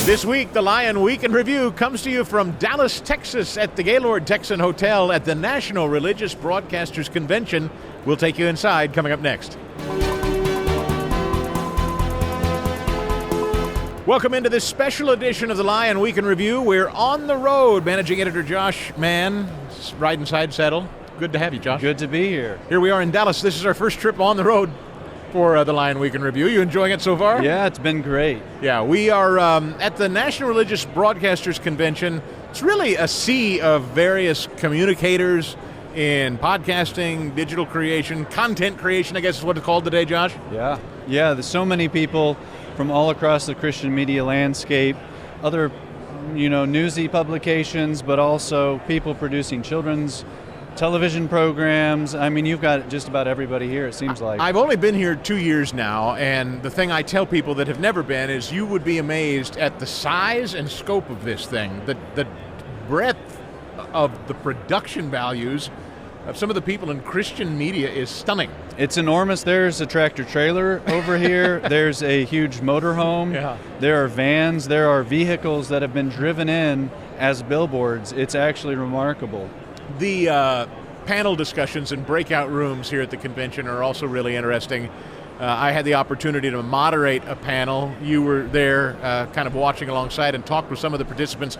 This week, the Lion Week in Review comes to you from Dallas, Texas at the Gaylord Texan Hotel at the National Religious Broadcasters Convention. We'll take you inside coming up next. Welcome into this special edition of the Lion Week in Review. We're on the road. Managing Editor Josh Mann, riding side saddle. Good to have you, Josh. Good to be here. Here we are in Dallas. This is our first trip on the road for the Lion Week in Review. You enjoying it so far? Yeah, it's been great. Yeah, we are at the National Religious Broadcasters Convention. It's really a sea of various communicators in podcasting, digital creation, content creation, I guess is what it's called today, Josh. Yeah, there's so many people from all across the Christian media landscape, other, newsy publications, but also people producing children's television programs. I mean, you've got just about everybody here, it seems like. I've only been here 2 years now, and the thing I tell people that have never been is you would be amazed at the size and scope of this thing. The breadth of the production values of some of the people in Christian media is stunning. It's enormous. There's a tractor trailer over here. There's a huge motorhome. Yeah. There are vans. There are vehicles that have been driven in as billboards. It's actually remarkable. The panel discussions and breakout rooms here at the convention are also really interesting. I had the opportunity to moderate a panel. You were there kind of watching alongside and talked with some of the participants.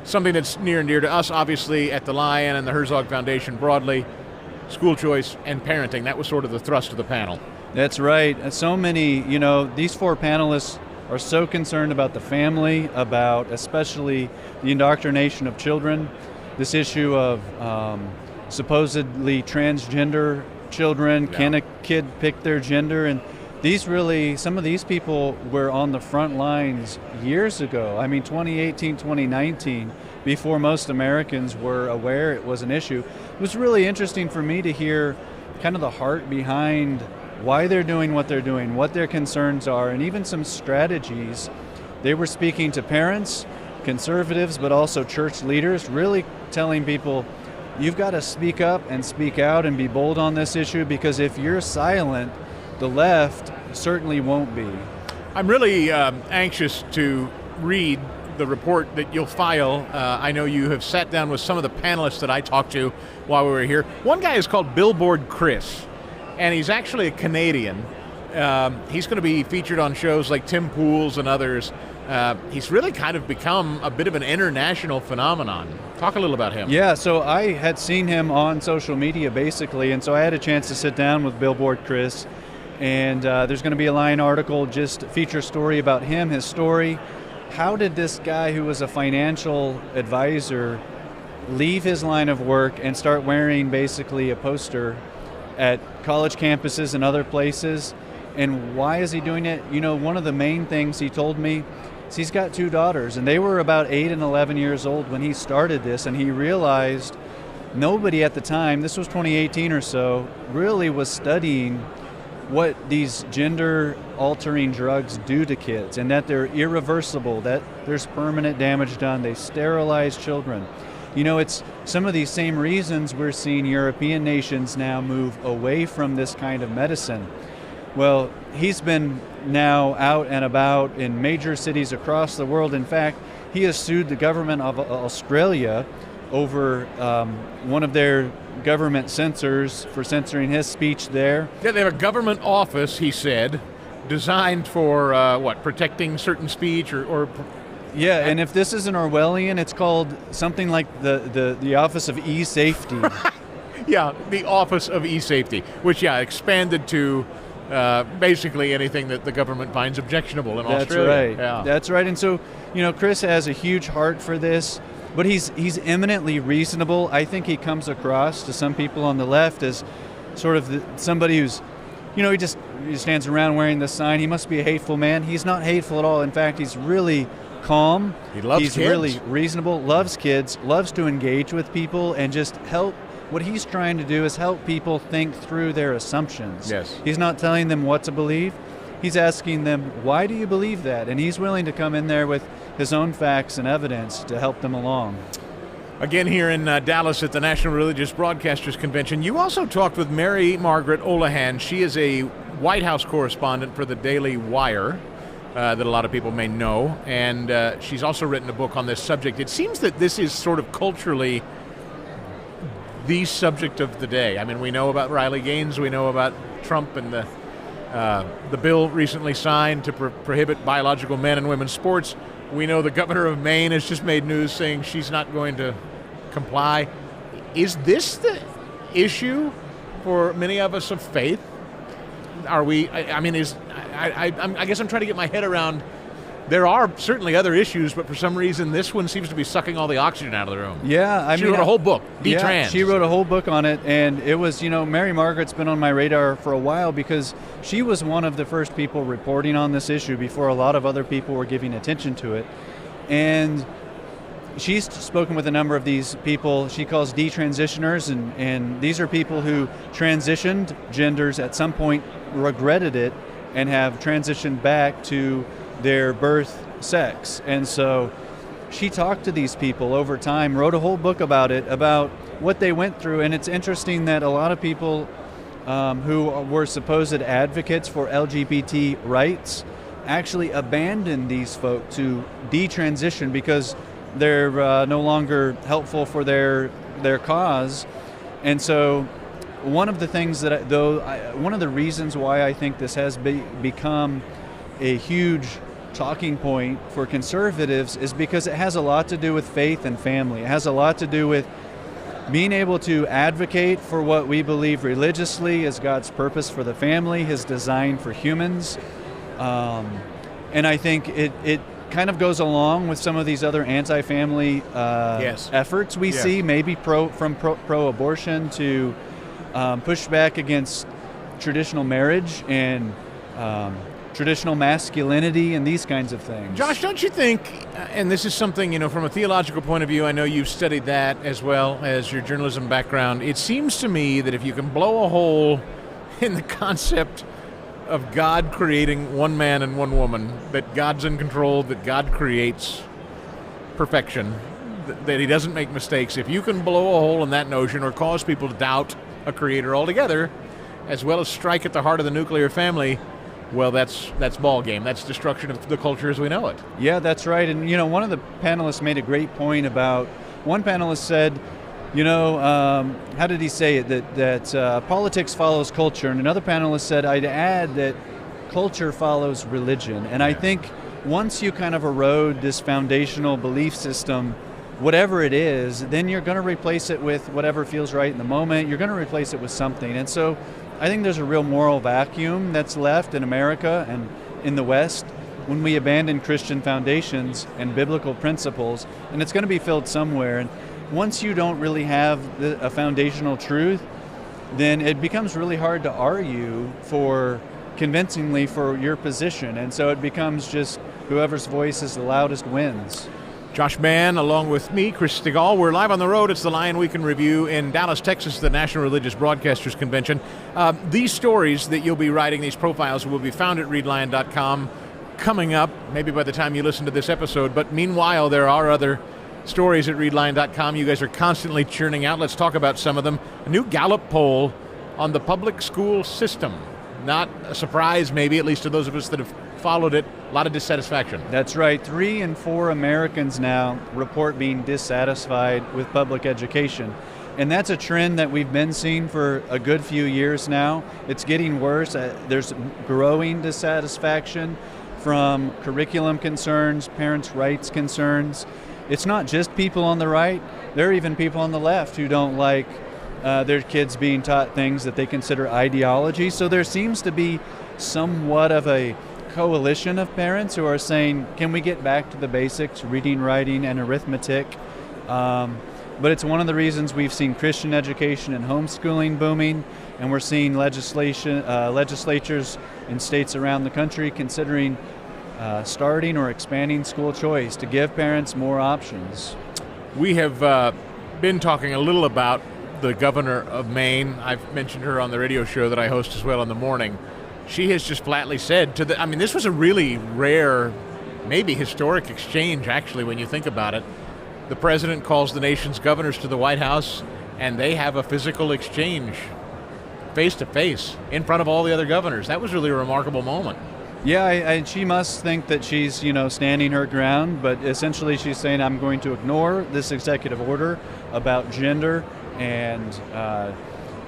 Something that's near and dear to us, obviously, at the Lion and the Herzog Foundation broadly, school choice and parenting. That was sort of the thrust of the panel. That's right. So many, these four panelists are so concerned about the family, about especially the indoctrination of children, this issue of supposedly transgender children. Yeah. Can a kid pick their gender? And some of these people were on the front lines years ago. I mean, 2018, 2019, before most Americans were aware it was an issue. It was really interesting for me to hear kind of the heart behind why they're doing what they're doing, what their concerns are, and even some strategies. They were speaking to parents, conservatives, but also church leaders, really telling people, you've got to speak up and speak out and be bold on this issue, because if you're silent, the left certainly won't be. I'm really anxious to read the report that you'll file. I know you have sat down with some of the panelists that I talked to while we were here. One guy is called Billboard Chris, and he's actually a Canadian. He's going to be featured on shows like Tim Pool's and others. He's really kind of become a bit of an international phenomenon. Talk a little about him. Yeah, so I had seen him on social media basically, and so I had a chance to sit down with Billboard Chris, and there's going to be a Lion article, just feature story about him, his story. How did this guy who was a financial advisor leave his line of work and start wearing basically a poster at college campuses and other places? And why is he doing it? One of the main things he told me is he's got two daughters, and they were about 8 and 11 years old when he started this, and he realized nobody at the time, this was 2018 or so, really was studying what these gender-altering drugs do to kids, and that they're irreversible, that there's permanent damage done. They sterilize children. It's some of these same reasons we're seeing European nations now move away from this kind of medicine. Well, he's been now out and about in major cities across the world. In fact, he has sued the government of Australia over one of their government censors for censoring his speech there. Yeah, they have a government office, he said, designed for, protecting certain speech or Yeah, and if this isn't Orwellian, it's called something like the Office of E-Safety. Yeah, the Office of E-Safety, which, expanded to basically anything that the government finds objectionable in Australia. That's right. Yeah. That's right. And so, Chris has a huge heart for this, but he's eminently reasonable. I think he comes across to some people on the left as sort of somebody who's, he stands around wearing the sign. He must be a hateful man. He's not hateful at all. In fact, he's really calm. He loves kids. He's really reasonable, loves kids, loves to engage with people and just help. What he's trying to do is help people think through their assumptions. Yes. He's not telling them what to believe. He's asking them, why do you believe that? And he's willing to come in there with his own facts and evidence to help them along. Again, here in Dallas at the National Religious Broadcasters Convention, you also talked with Margaret Olohan. She is a White House correspondent for the Daily Wire. that a lot of people may know, and she's also written a book on this subject. It seems that this is sort of culturally the subject of the day. I mean, we know about Riley Gaines, we know about Trump and the bill recently signed to prohibit biological men and women's sports. We know the governor of Maine has just made news saying she's not going to comply. Is this the issue for many of us of faith? Are we? I guess I'm trying to get my head around. There are certainly other issues, but for some reason, this one seems to be sucking all the oxygen out of the room. Yeah, she wrote a whole book, Be Trans. She wrote a whole book on it, and it was, Mary Margaret's been on my radar for a while because she was one of the first people reporting on this issue before a lot of other people were giving attention to it. And she's spoken with a number of these people she calls detransitioners, and these are people who transitioned genders at some point, regretted it, and have transitioned back to their birth sex. And so she talked to these people over time, wrote a whole book about it, about what they went through. And it's interesting that a lot of people who were supposed advocates for LGBT rights actually abandoned these folk to detransition because they're no longer helpful for their cause. And so one of the things that, one of the reasons why I think this has become a huge talking point for conservatives is because it has a lot to do with faith and family. It has a lot to do with being able to advocate for what we believe religiously is God's purpose for the family, His design for humans. And I think it kind of goes along with some of these other anti-family efforts we see, maybe from pro-abortion to push back against traditional marriage and traditional masculinity and these kinds of things. Josh, don't you think, and this is something, from a theological point of view, I know you've studied that as well as your journalism background, it seems to me that if you can blow a hole in the concept of God creating one man and one woman, that God's in control, that God creates perfection, that He doesn't make mistakes, if you can blow a hole in that notion or cause people to doubt a creator altogether, as well as strike at the heart of the nuclear family, well, that's ball game. That's destruction of the culture as we know it. Yeah, that's right. And, one of the panelists made a great point about, one panelist said, how did he say it? That politics follows culture. And another panelist said, I'd add that culture follows religion. And I think once you kind of erode this foundational belief system, whatever it is, then you're going to replace it with whatever feels right in the moment. You're going to replace it with something. And so I think there's a real moral vacuum that's left in America and in the West when we abandon Christian foundations and biblical principles, and it's going to be filled somewhere. And once you don't really have a foundational truth, then it becomes really hard to argue convincingly for your position. And so it becomes just whoever's voice is the loudest wins. Josh Mann, along with me, Chris Stigall. We're live on the road. It's the Lion Week in Review in Dallas, Texas, the National Religious Broadcasters Convention. These stories that you'll be writing, these profiles, will be found at readlion.com coming up, maybe by the time you listen to this episode. But meanwhile, there are other stories at readlion.com. You guys are constantly churning out. Let's talk about some of them. A new Gallup poll on the public school system. Not a surprise, maybe, at least to those of us that have followed it. A lot of dissatisfaction. That's right. 3 in 4 Americans now report being dissatisfied with public education. And that's a trend that we've been seeing for a good few years now. It's getting worse. There's growing dissatisfaction from curriculum concerns, parents' rights concerns. It's not just people on the right. There are even people on the left who don't like their kids being taught things that they consider ideology. So there seems to be somewhat of a coalition of parents who are saying, can we get back to the basics, reading, writing, and arithmetic? But it's one of the reasons we've seen Christian education and homeschooling booming, and we're seeing legislatures in states around the country considering starting or expanding school choice to give parents more options. We have been talking a little about the governor of Maine. I've mentioned her on the radio show that I host as well in the morning. She has just flatly said this was a really rare, maybe historic exchange, actually, when you think about it. The president calls the nation's governors to the White House, and they have a physical exchange, face to face, in front of all the other governors. That was really a remarkable moment. Yeah, she must think that she's, standing her ground, but essentially she's saying, I'm going to ignore this executive order about gender and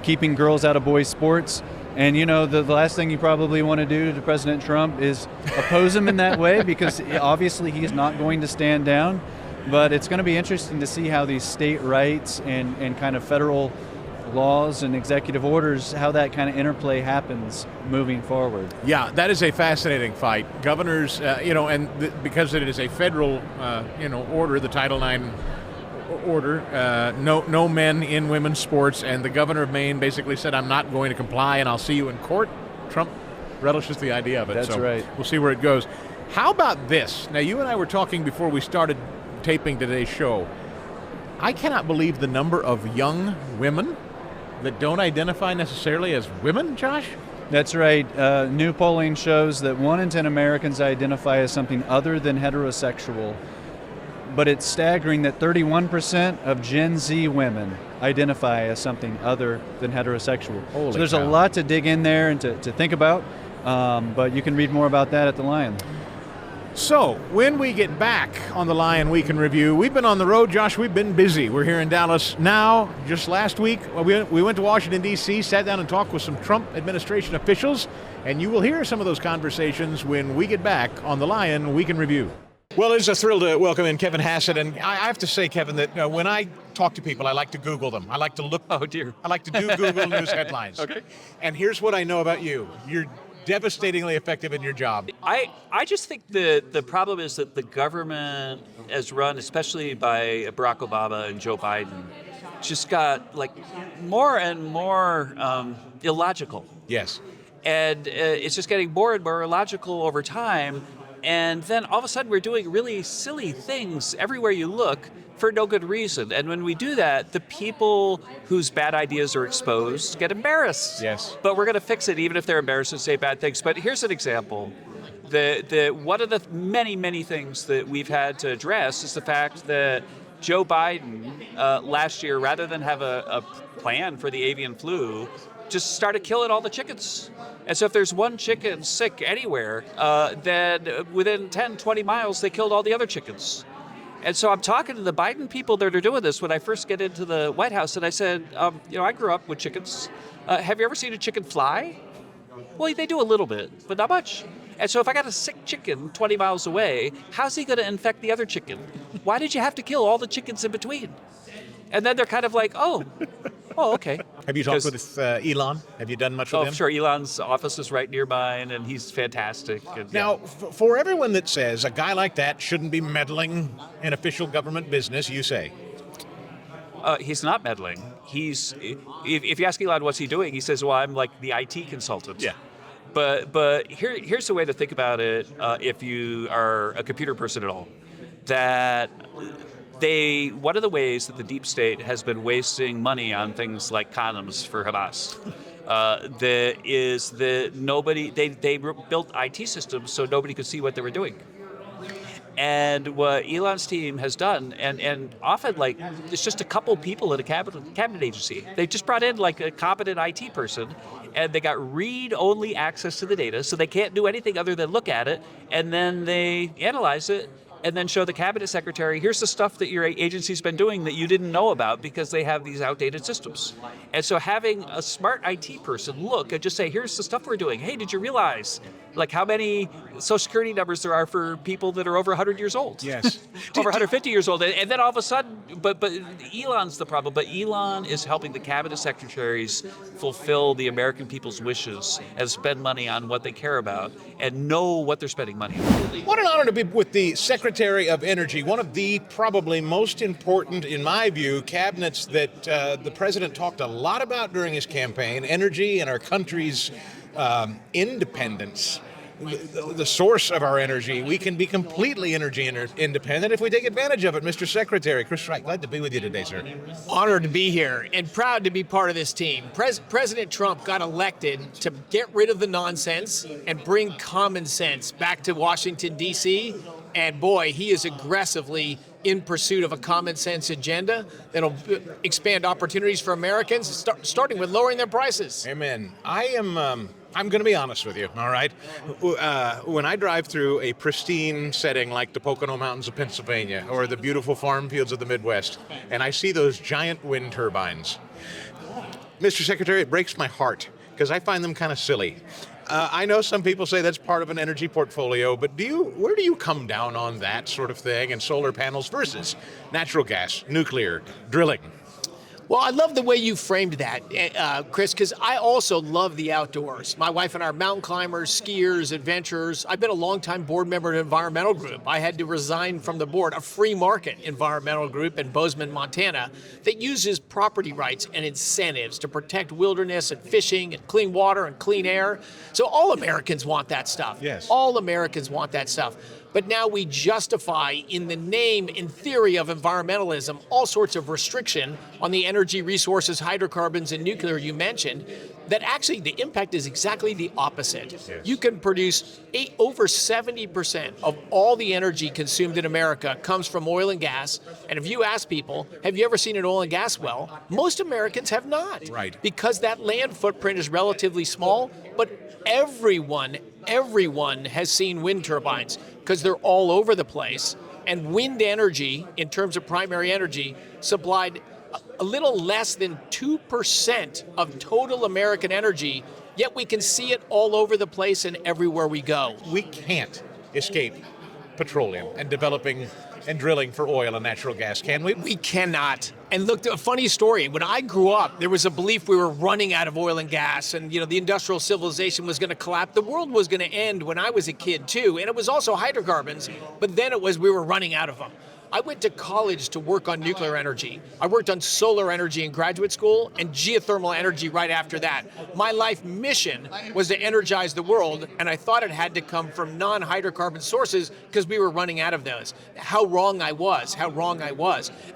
keeping girls out of boys' sports. And, the last thing you probably want to do to President Trump is oppose him in that way, because obviously he's not going to stand down. But it's going to be interesting to see how these state rights and kind of federal laws and executive orders, how that kind of interplay happens moving forward. Yeah, that is a fascinating fight. Governors, because it is a federal, order, the Title IX order, no men in women's sports, and the governor of Maine basically said, I'm not going to comply and I'll see you in court. Trump relishes the idea of it. That's right. We'll see where it goes. How about this? Now, you and I were talking before we started taping today's show. I cannot believe the number of young women that don't identify necessarily as women, Josh? That's right. New polling shows that 1 in 10 Americans identify as something other than heterosexual. But it's staggering that 31% of Gen Z women identify as something other than heterosexual. Holy so there's cow. a lot to dig in there and to think about, but you can read more about that at the Lion. So, when we get back on the Lion Week in Review, we've been on the road, Josh. We've been busy. We're here in Dallas now. Just last week, we went to Washington, D.C., sat down and talked with some Trump administration officials, and you will hear some of those conversations when we get back on the Lion Week in Review. Well, it's a thrill to welcome in Kevin Hassett, and I have to say, Kevin, that when I talk to people, I like to Google them. I like to look. Oh, dear. I like to do Google News headlines. Okay. And here's what I know about you. You're devastatingly effective in your job. I just think the problem is that the government, as run especially by Barack Obama and Joe Biden, just got more and more illogical. Yes. And it's just getting more and more illogical over time. And then all of a sudden we're doing really silly things everywhere you look for no good reason. And when we do that, the people whose bad ideas are exposed get embarrassed. Yes. But we're going to fix it even if they're embarrassed and say bad things. But here's an example. One of the many, many things that we've had to address is the fact that Joe Biden last year, rather than have a plan for the avian flu, just started killing all the chickens. And so if there's one chicken sick anywhere, then within 10, 20 miles, they killed all the other chickens. And so I'm talking to the Biden people that are doing this when I first get into the White House, and I said, I grew up with chickens. Have you ever seen a chicken fly? Well, they do a little bit, but not much. And so if I got a sick chicken 20 miles away, how's he going to infect the other chicken? Why did you have to kill all the chickens in between? And then they're kind of like, oh, okay. Have you talked with Elon? Have you done much with him? Oh, sure. Elon's office is right near mine, and he's fantastic. And, Now, for everyone that says a guy like that shouldn't be meddling in official government business, you say? He's not meddling. If you ask Elon what's he doing, he says, well, I'm like the IT consultant. Yeah. But here's the way to think about it if you are a computer person at all. That one of the ways that the deep state has been wasting money on things like condoms for Hamas is that they built IT systems so nobody could see what they were doing. And what Elon's team has done, and often it's just a couple people at a cabinet agency. They just brought in a competent IT person, and they got read-only access to the data, so they can't do anything other than look at it, and then they analyze it, and then show the cabinet secretary, here's the stuff that your agency's been doing that you didn't know about because they have these outdated systems. And so having a smart IT person look and just say, here's the stuff we're doing. Hey, did you realize how many Social Security numbers there are for people that are over 100 years old? Yes. Over 150 years old. And then all of a sudden, but Elon's the problem, but Elon is helping the cabinet secretaries fulfill the American people's wishes and spend money on what they care about and know what they're spending money on. What an honor to be with the Secretary of Energy, one of the probably most important, in my view, cabinets that the president talked a lot about during his campaign, energy and our country's independence. The source of our energy. We can be completely energy independent if we take advantage of it. Mr. Secretary, Chris Wright, glad to be with you today, sir. Honored to be here and proud to be part of this team. President Trump got elected to get rid of the nonsense and bring common sense back to Washington, D.C. And boy, he is aggressively in pursuit of a common sense agenda that'll expand opportunities for Americans, starting with lowering their prices. Amen. I am I'm going to be honest with you, all right? When I drive through a pristine setting like the Pocono Mountains of Pennsylvania or the beautiful farm fields of the Midwest, and I see those giant wind turbines, Mr. Secretary, it breaks my heart because I find them kind of silly. I know some people say that's part of an energy portfolio, but where do you come down on that sort of thing and solar panels versus natural gas, nuclear, drilling? Well, I love the way you framed that, Chris, because I also love the outdoors. My wife and I are mountain climbers, skiers, adventurers. I've been a longtime board member of an environmental group. I had to resign from the board, a free market environmental group in Bozeman, Montana, that uses property rights and incentives to protect wilderness and fishing and clean water and clean air. So all Americans want that stuff. Yes. All Americans want that stuff. But now we justify, in the name, in theory of environmentalism, all sorts of restriction on the energy resources, hydrocarbons, and nuclear you mentioned, that actually the impact is exactly the opposite. Yes. You can produce over 70% of all the energy consumed in America comes from oil and gas. And if you ask people, have you ever seen an oil and gas well? Most Americans have not. Right. Because that land footprint is relatively small, but everyone has seen wind turbines because they're all over the place. And wind energy, in terms of primary energy, supplied a little less than 2% of total American energy, yet we can see it all over the place and everywhere we go. We can't escape petroleum and developing and drilling for oil and natural gas, can we? We cannot. And look, a funny story. When I grew up, there was a belief we were running out of oil and gas, and the industrial civilization was going to collapse. The world was going to end when I was a kid too, and it was also hydrocarbons. But then it was we were running out of them. I went to college to work on nuclear energy. I worked on solar energy in graduate school and geothermal energy right after that. My life mission was to energize the world, and I thought it had to come from non-hydrocarbon sources because we were running out of those. How wrong I was.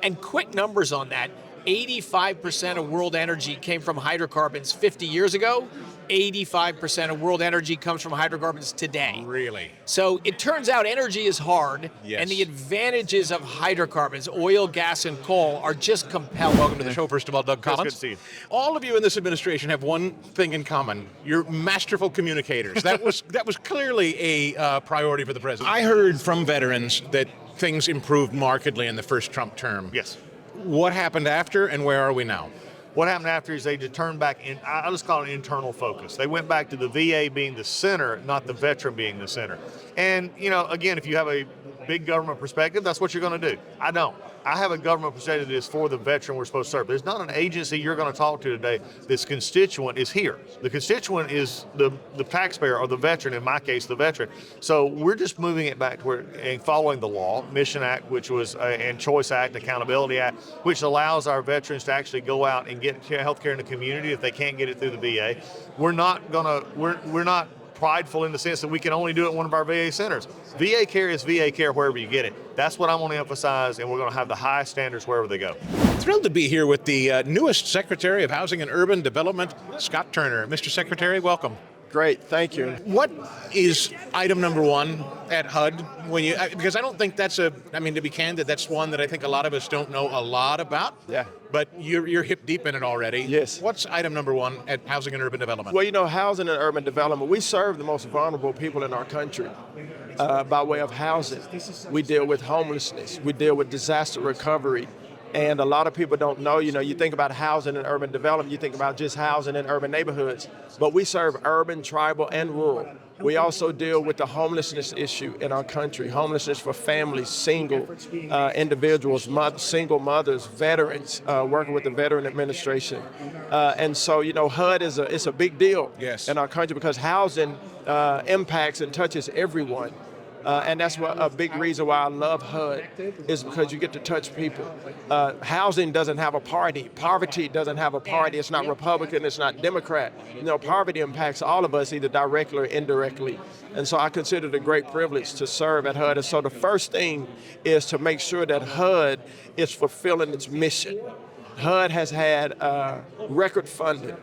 And quick numbers on that. 85% of world energy came from hydrocarbons 50 years ago. 85% of world energy comes from hydrocarbons today. Really? So it turns out energy is hard, yes. And the advantages of hydrocarbons, oil, gas, and coal, are just compelling. Welcome to the show, first of all, Doug Collins. Good to see you. All of you in this administration have one thing in common. You're masterful communicators. That was clearly a priority for the president. I heard from veterans that things improved markedly in the first Trump term. Yes. What happened after, and where are we now? What happened after is they just turned back in, I just call it internal focus. They went back to the VA being the center, not the veteran being the center. And, again, if you have a big government perspective, that's what you're going to do. I don't. I have a government perspective that is for the veteran we're supposed to serve. There's not an agency you're going to talk to today that's constituent is here. The constituent is the taxpayer or the veteran, in my case, the veteran. So we're just moving it back to where, and following the law, Mission Act, which was, and Choice Act, Accountability Act, which allows our veterans to actually go out and get health care in the community if they can't get it through the VA. We're not prideful in the sense that we can only do it at one of our VA centers. VA care is VA care wherever you get it. That's what I want to emphasize, and we're going to have the highest standards wherever they go. Thrilled to be here with the newest Secretary of Housing and Urban Development, Scott Turner. Mr. Secretary, welcome. Great, thank you. What is item number one at HUD? Because I don't think that's to be candid, that's one that I think a lot of us don't know a lot about. Yeah. But you're hip deep in it already. Yes. What's item number one at Housing and Urban Development? Well, housing and urban development, we serve the most vulnerable people in our country by way of housing. We deal with homelessness. We deal with disaster recovery. And a lot of people don't know, you think about housing and urban development, you think about just housing in urban neighborhoods, but we serve urban, tribal, and rural. We also deal with the homelessness issue in our country, homelessness for families, single individuals, single mothers, veterans, working with the Veteran Administration. And so, HUD it's a big deal in our country because housing impacts and touches everyone. And that's a big reason why I love HUD is because you get to touch people. Housing doesn't have a party. Poverty doesn't have a party. It's not Republican. It's not Democrat. Poverty impacts all of us either directly or indirectly. And so I consider it a great privilege to serve at HUD. And so the first thing is to make sure that HUD is fulfilling its mission. HUD has had record funding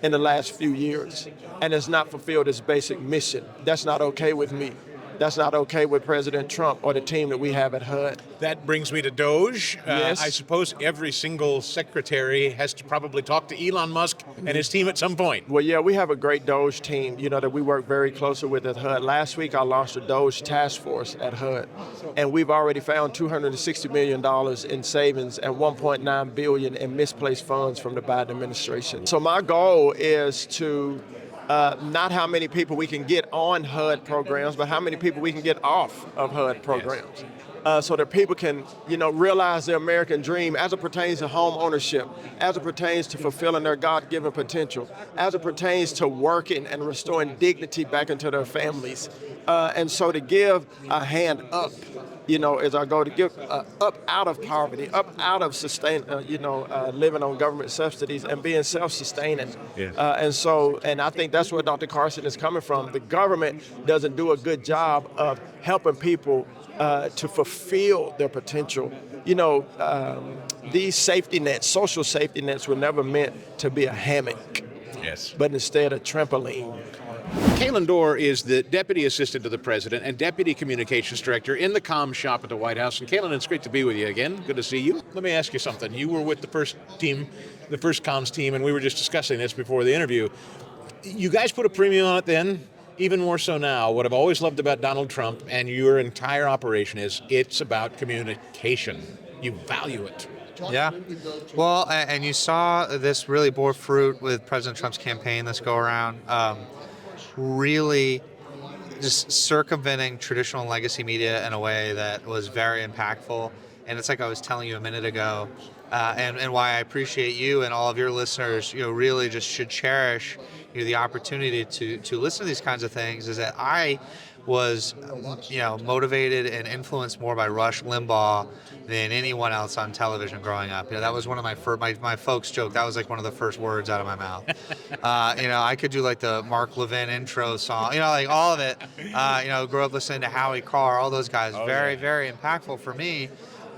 in the last few years and has not fulfilled its basic mission. That's not okay with me. That's not okay with President Trump or the team that we have at HUD. That brings me to Doge. Yes. I suppose every single secretary has to probably talk to Elon Musk and his team at some point. Well, yeah, we have a great Doge team, that we work very closely with at HUD. Last week, I launched a Doge task force at HUD, and we've already found $260 million in savings and $1.9 billion in misplaced funds from the Biden administration. So my goal is to not how many people we can get on HUD programs, but how many people we can get off of HUD programs. So that people can, realize their American dream as it pertains to home ownership, as it pertains to fulfilling their God-given potential, as it pertains to working and restoring dignity back into their families. And so to give a hand up, is our goal, to give up out of poverty, up out of living on government subsidies and being self-sustaining. Yes. And I think that's where Dr. Carson is coming from. The government doesn't do a good job of helping people to fulfill their potential. These safety nets, social safety nets, were never meant to be a hammock, yes, but instead a trampoline. Kaylin Dorr is the Deputy Assistant to the President and Deputy Communications Director in the comm shop at the White House. And Kaylin, it's great to be with you again. Good to see you. Let me ask you something. You were with the first comms team, and we were just discussing this before the interview. You guys put a premium on it then, even more so now. What I've always loved about Donald Trump and your entire operation is it's about communication. You value it. Yeah. Well, and you saw this really bore fruit with President Trump's campaign this go around. Really just circumventing traditional legacy media in a way that was very impactful. And it's like I was telling you a minute ago, and why I appreciate you and all of your listeners, really just should cherish the opportunity to listen to these kinds of things, is that I was, motivated and influenced more by Rush Limbaugh than anyone else on television growing up. That was one of my folks joke. That was like one of the first words out of my mouth. I could do like the Mark Levin intro song, like all of it. Grew up listening to Howie Carr, all those guys. Very impactful for me.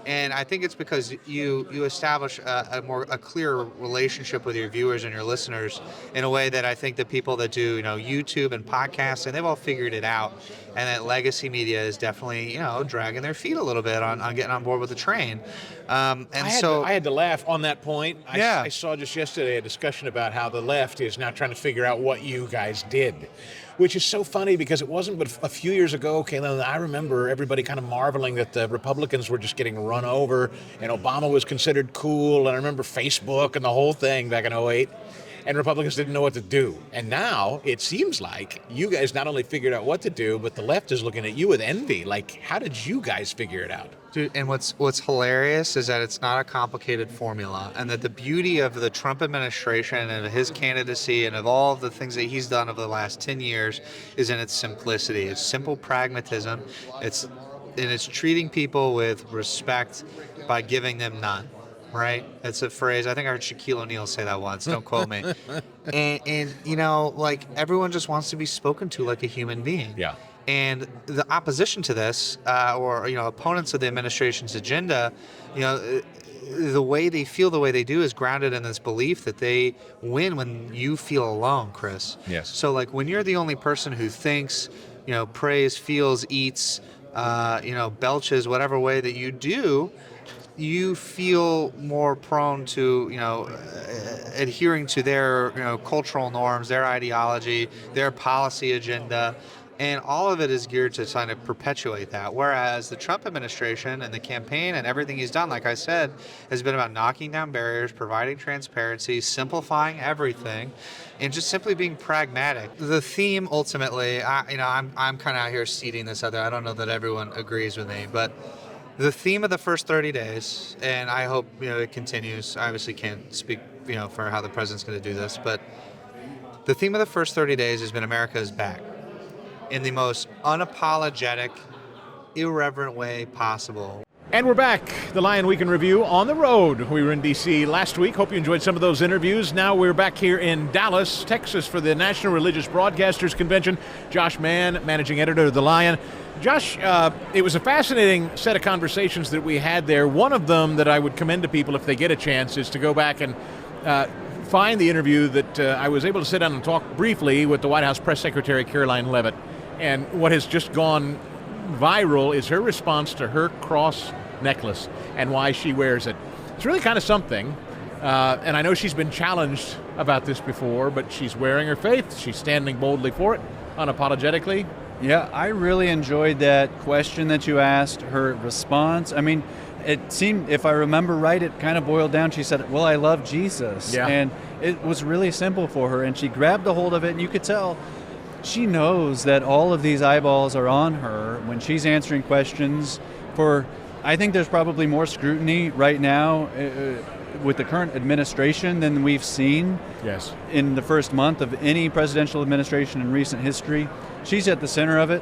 And I think it's because you establish a clear relationship with your viewers and your listeners in a way that I think that people that do YouTube and podcasts, and they've all figured it out, and that legacy media is definitely dragging their feet a little bit on getting on board with the train. I had to laugh on that point. I saw just yesterday a discussion about how the left is now trying to figure out what you guys did, which is so funny because it wasn't but a few years ago, Kaylin, I remember everybody kind of marveling that the Republicans were just getting run over and Obama was considered cool. And I remember Facebook and the whole thing back in 2008. And Republicans didn't know what to do. And now it seems like you guys not only figured out what to do, but the left is looking at you with envy. Like, how did you guys figure it out? Dude, and what's hilarious is that it's not a complicated formula, and that the beauty of the Trump administration and of his candidacy and of all of the things that he's done over the last 10 years is in its simplicity. It's simple pragmatism. It's treating people with respect by giving them none. Right? It's a phrase. I think I heard Shaquille O'Neal say that once. Don't quote me. And like everyone just wants to be spoken to like a human being. Yeah. And the opposition to this, or opponents of the administration's agenda, the way they feel the way they do is grounded in this belief that they win when you feel alone, Chris. Yes. So like when you're the only person who thinks, prays, feels, eats, belches, whatever way that you do, you feel more prone to, adhering to their, cultural norms, their ideology, their policy agenda, and all of it is geared to kind of perpetuate that. Whereas the Trump administration and the campaign and everything he's done, like I said, has been about knocking down barriers, providing transparency, simplifying everything, and just simply being pragmatic. The theme, ultimately, I'm kind of out here seeding this out there. I don't know that everyone agrees with me, but the theme of the first 30 days, and I hope it continues. I obviously can't speak for how the president's going to do this, but the theme of the first 30 days has been America is back in the most unapologetic, irreverent way possible. And we're back. The Lion Week in Review on the road. We were in D.C. last week. Hope you enjoyed some of those interviews. Now we're back here in Dallas, Texas for the National Religious Broadcasters Convention. Josh Mann, managing editor of The Lion. Josh, it was a fascinating set of conversations that we had there. One of them that I would commend to people if they get a chance is to go back and find the interview that I was able to sit down and talk briefly with the White House Press Secretary Karoline Leavitt. And what has just gone viral is her response to her cross necklace and why she wears it. It's really kind of something. And I know she's been challenged about this before, but she's wearing her faith. She's standing boldly for it, unapologetically. Yeah, I really enjoyed that question that you asked, her response. I mean, it seemed, if I remember right, it kind of boiled down. She said, well, I love Jesus. Yeah. And it was really simple for her. And she grabbed a hold of it, and you could tell she knows that all of these eyeballs are on her when she's answering questions. I think there's probably more scrutiny right now with the current administration than we've seen in the first month of any presidential administration in recent history. She's at the center of it,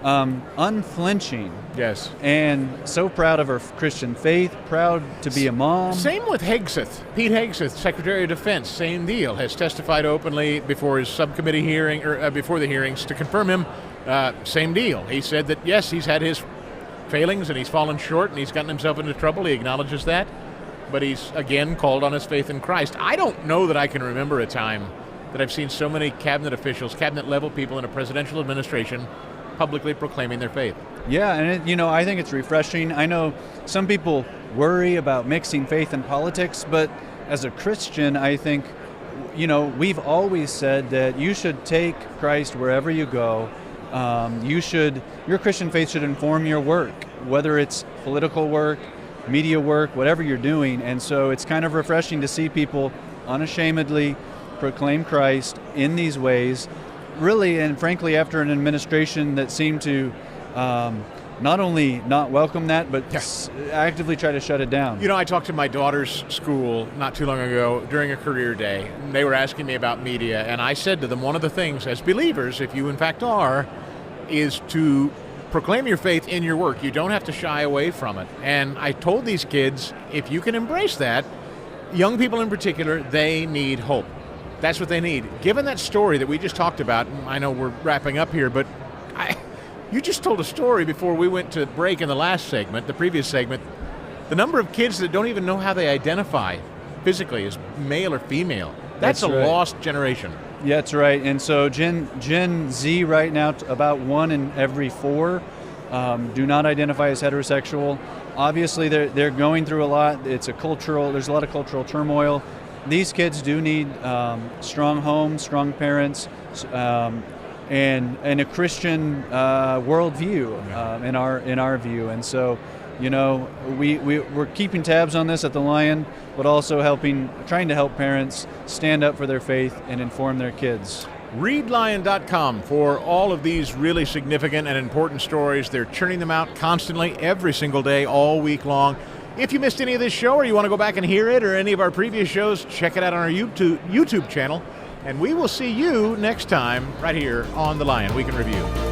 unflinching. Yes. And so proud of her Christian faith, proud to be a mom. Same with Hegseth. Pete Hegseth, Secretary of Defense, same deal, has testified openly before his subcommittee hearing, or before the hearings to confirm him. Same deal. He said that, yes, he's had his failings and he's fallen short and he's gotten himself into trouble. He acknowledges that. But he's, again, called on his faith in Christ. I don't know that I can remember a time that I've seen so many cabinet officials, cabinet-level people in a presidential administration publicly proclaiming their faith. Yeah, and I think it's refreshing. I know some people worry about mixing faith and politics, but as a Christian, I think, we've always said that you should take Christ wherever you go. Your Christian faith should inform your work, whether it's political work, media work, whatever you're doing. And so it's kind of refreshing to see people unashamedly proclaim Christ in these ways, really, and frankly, after an administration that seemed to not only not welcome that, but actively try to shut it down. I talked to my daughter's school not too long ago during a career day. They were asking me about media, and I said to them, one of the things as believers, if you in fact are, is to proclaim your faith in your work. You don't have to shy away from it. And I told these kids, if you can embrace that, young people in particular, they need hope. That's what they need. Given that story that we just talked about, I know we're wrapping up here, but you just told a story before we went to break in the previous segment, the number of kids that don't even know how they identify physically as male or female. That's a lost generation. Yeah, that's right. And so Gen Z right now, about 1 in every 4 do not identify as heterosexual. Obviously, they're going through a lot. There's a lot of cultural turmoil. These kids do need strong homes, strong parents, and a Christian worldview in our view. And so, we're keeping tabs on this at the Lion, but also trying to help parents stand up for their faith and inform their kids. ReadLion.com for all of these really significant and important stories. They're churning them out constantly, every single day, all week long. If you missed any of this show or you want to go back and hear it or any of our previous shows, check it out on our YouTube channel. And we will see you next time right here on The Lion Week in Review.